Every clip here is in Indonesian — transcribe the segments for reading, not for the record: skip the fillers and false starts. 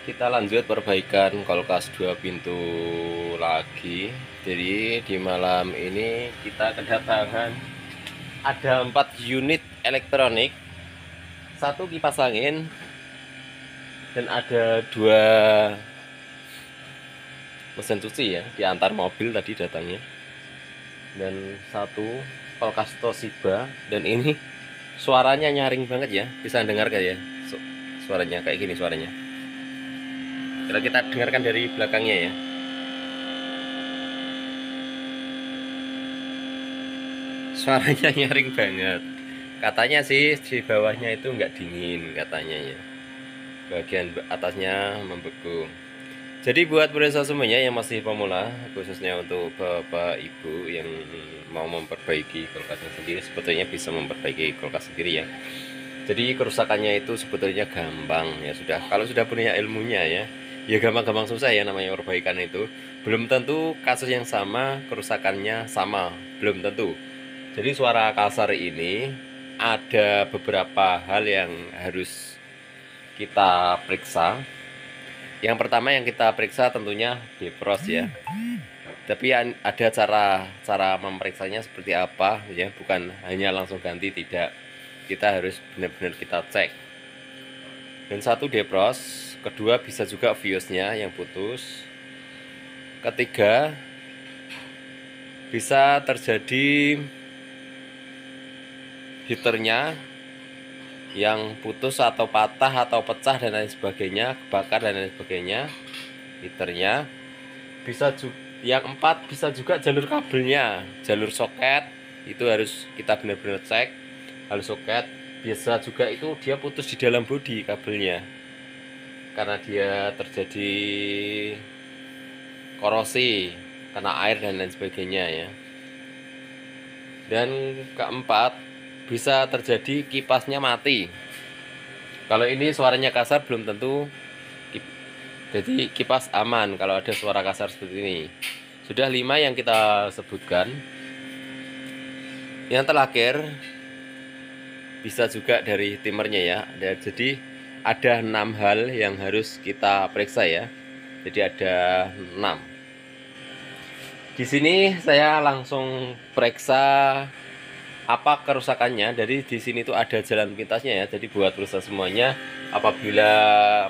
Kita lanjut perbaikan kulkas 2 pintu lagi. Jadi di malam ini kita kedatangan ada 4 unit elektronik, satu kipas angin, dan ada 2 mesin cuci ya, diantar mobil tadi datangnya, dan satu kulkas Toshiba. Dan ini suaranya nyaring banget ya, bisa dengar gak ya suaranya kayak gini suaranya. Kalau kita dengarkan dari belakangnya ya, suaranya nyaring banget. Katanya sih di bawahnya itu nggak dingin katanya ya, bagian atasnya membeku. Jadi buat pemirsa semuanya yang masih pemula, khususnya untuk bapak ibu yang mau memperbaiki kulkasnya sendiri, sebetulnya bisa memperbaiki kulkas sendiri ya. Jadi kerusakannya itu sebetulnya gampang ya, sudah kalau sudah punya ilmunya ya, ya gampang-gampang susah ya namanya perbaikan itu. Belum tentu kasus yang sama kerusakannya sama, belum tentu. Jadi suara kasar ini ada beberapa hal yang harus kita periksa. Yang pertama yang kita periksa tentunya defrost ya. Tapi ada cara memeriksanya seperti apa ya, bukan hanya langsung ganti, tidak. Kita harus benar-benar kita cek. Dan satu defrost, kedua bisa juga fuse-nya yang putus. Ketiga bisa terjadi heaternya yang putus atau patah atau pecah dan lain sebagainya, kebakar dan lain sebagainya. Heaternya bisa juga, yang empat bisa juga jalur kabelnya, jalur soket itu harus kita benar-benar cek. Jalur soket biasa juga itu dia putus di dalam bodi kabelnya karena dia terjadi korosi, kena air dan lain sebagainya ya. Dan keempat, bisa terjadi kipasnya mati. Kalau ini suaranya kasar belum tentu jadi kipas aman kalau ada suara kasar seperti ini. Sudah 5 yang kita sebutkan. Yang terakhir bisa juga dari timernya ya. Jadi ada 6 hal yang harus kita periksa ya. Jadi ada 6. Di sini saya langsung periksa apa kerusakannya. Jadi di sini tuh ada jalan pintasnya ya. Jadi buat perusahaan semuanya, apabila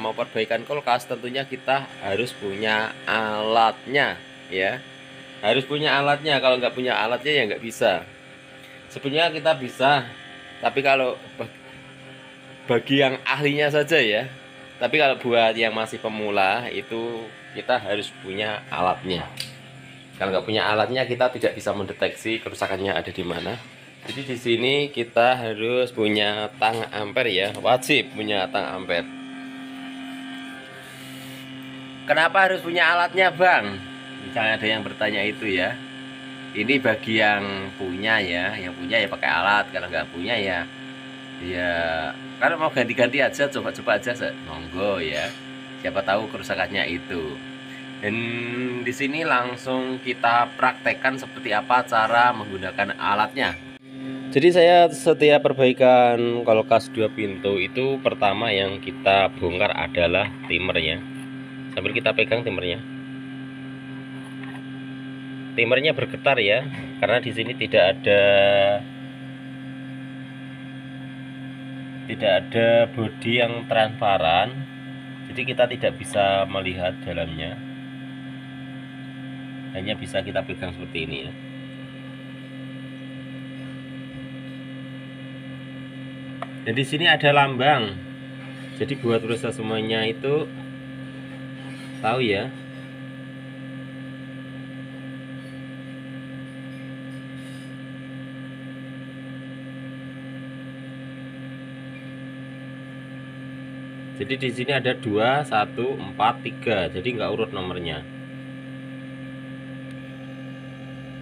mau perbaikan kulkas tentunya kita harus punya alatnya ya. Harus punya alatnya. Kalau nggak punya alatnya ya nggak bisa. Sebenarnya kita bisa, tapi kalau bagi yang ahlinya saja ya. Tapi kalau buat yang masih pemula itu kita harus punya alatnya. Kalau nggak punya alatnya kita tidak bisa mendeteksi kerusakannya ada di mana. Jadi di sini kita harus punya tang ampere ya, wajib punya tang ampere. Kenapa harus punya alatnya, Bang? Misalnya ada yang bertanya itu ya. Ini bagi yang punya ya, yang punya ya pakai alat. Kalau nggak punya ya, ya kalau mau ganti-ganti aja, coba-coba aja, monggo ya. Siapa tahu kerusakannya itu. Dan di sini langsung kita praktekkan seperti apa cara menggunakan alatnya. Jadi saya setiap perbaikan kulkas 2 pintu itu pertama yang kita bongkar adalah timernya. Sambil kita pegang timernya. Timernya bergetar ya, karena di sini tidak ada bodi yang transparan. Jadi kita tidak bisa melihat dalamnya. Hanya bisa kita pegang seperti ini ya. Dan di sini ada lambang. Jadi buat perusahaan semuanya itu tahu ya. Jadi di sini ada 2, 1, 4, 3. Jadi nggak urut nomornya.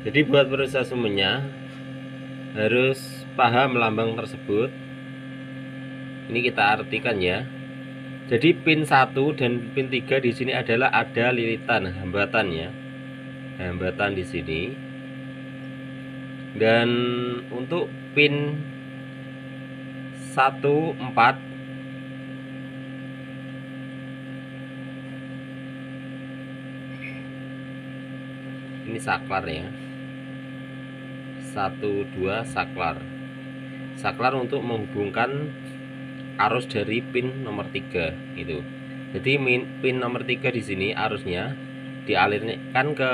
Jadi buat perusahaan semuanya harus paham lambang tersebut. Ini kita artikan ya. Jadi pin 1 dan pin 3 di sini adalah ada lilitan hambatan ya. Hambatan di sini. Dan untuk pin 1, 4 Ini saklar ya, 1 2 saklar. Saklar untuk menghubungkan arus dari pin nomor 3 itu. Jadi pin nomor 3 di sini arusnya dialirkan ke,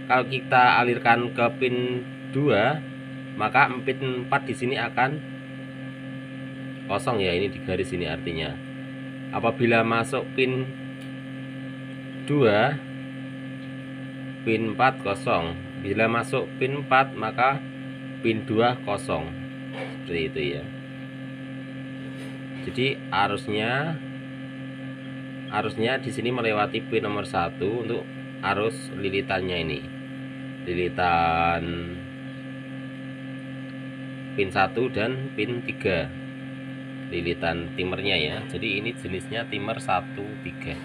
kalau kita alirkan ke pin 2, maka pin 4 di sini akan kosong ya. Ini di garis ini artinya apabila masuk pin 2, pin 4 kosong. Bila masuk pin 4 maka pin 2 kosong. Seperti itu ya. Jadi arusnya di sini melewati pin nomor 1 untuk arus lilitannya ini. Lilitan pin 1 dan pin 3. Lilitan timernya ya. Jadi ini jenisnya timer 1-3.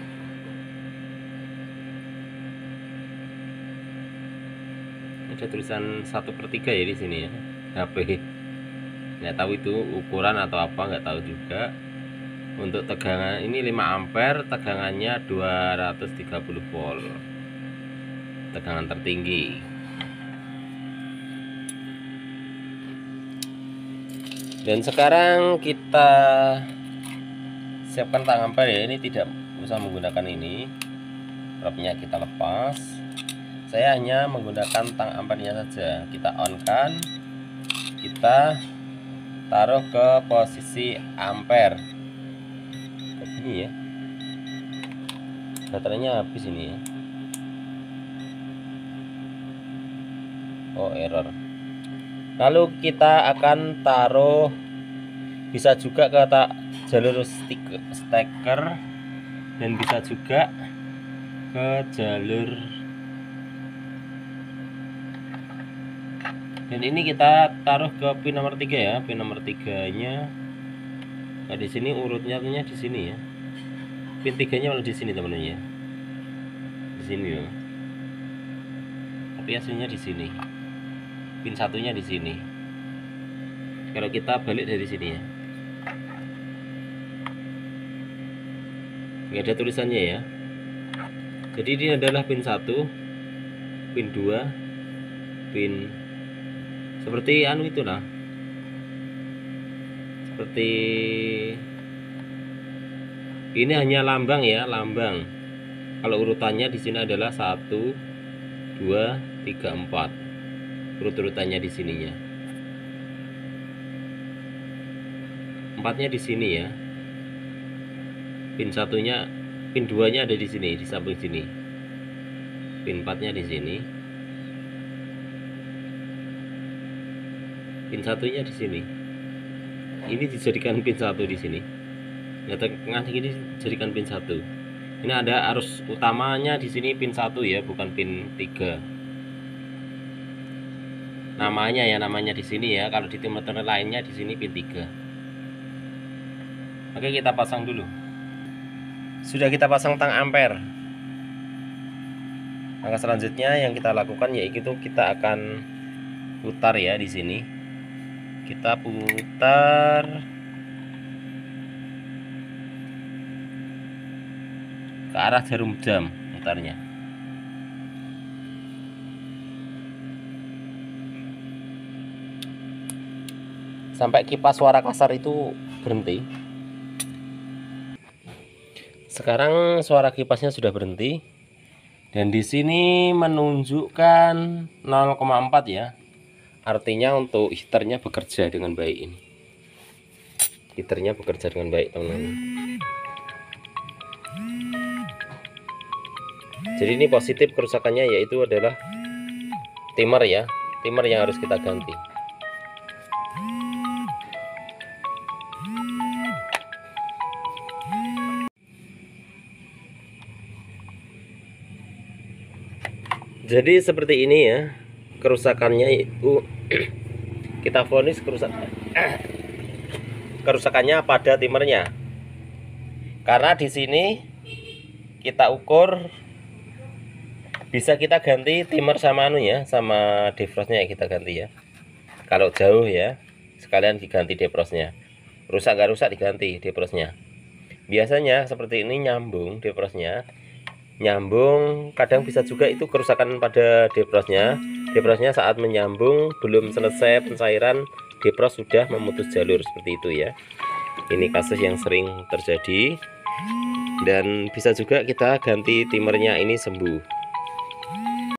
Ada tulisan 1/3 ya di sini ya. HP. Nggak tahu itu ukuran atau apa, nggak tahu juga. Untuk tegangan ini 5 ampere, tegangannya 230 volt. Tegangan tertinggi. Dan sekarang kita siapkan tang ampere ya. Ini tidak usah menggunakan ini. Propnya kita lepas. Saya hanya menggunakan tang ampernya saja. Kita on kan. Kita taruh ke posisi ampere. Kayak gini ya. Baterainya habis ini ya. Oh, error. Lalu kita akan taruh, bisa juga ke jalur steker dan bisa juga ke jalur, dan ini kita taruh ke pin nomor 3 ya. Pin nomor 3-nya nah di sini urutnya di sini ya. Pin 3-nya malah di sini teman-teman ya. Di sini loh. Tapi aslinya di sini. Pin 1-nya di sini. Kalau kita balik dari sini ya. Nggak ada tulisannya ya. Jadi ini adalah pin 1, pin 2, pin seperti anu itulah. Seperti ini hanya lambang ya, lambang. Kalau urutannya di sini adalah 1 2 3 4. Urut-urutannya di sininya. 4-nya di sini ya. Pin 1-nya, pin 2-nya ada di sini, di samping sini. Pin 4-nya di sini. Pin 1-nya di sini. Ini dijadikan pin 1 di sini. Nah, tengah ini dijadikan pin 1. Ini ada arus utamanya di sini pin 1 ya, bukan pin 3. Namanya ya, namanya di sini ya. Kalau di timer lainnya di sini pin 3. Oke, kita pasang dulu. Sudah kita pasang tang ampere. Langkah selanjutnya yang kita lakukan yaitu kita akan putar ya di sini. Kita putar ke arah jarum jam putarnya. Sampai kipas suara kasar itu berhenti. Sekarang suara kipasnya sudah berhenti. Dan di sini menunjukkan 0,4 ya. Artinya untuk heaternya bekerja dengan baik ini. Heaternya bekerja dengan baik, teman-teman. Jadi ini positif kerusakannya yaitu adalah timer ya. Timer yang harus kita ganti. Jadi seperti ini ya kerusakannya itu. Kita vonis kerusakannya pada timernya. Karena di sini kita ukur bisa kita ganti timer sama anu ya, sama defrostnya kita ganti ya. Kalau jauh ya sekalian diganti defrostnya. Rusak gak rusak diganti defrostnya. Biasanya seperti ini nyambung defrostnya. nyambung, kadang bisa juga itu kerusakan pada deprosnya. Deprosnya saat menyambung belum selesai pencairan, depros sudah memutus jalur seperti itu ya. Ini kasus yang sering terjadi, dan bisa juga kita ganti timernya ini sembuh.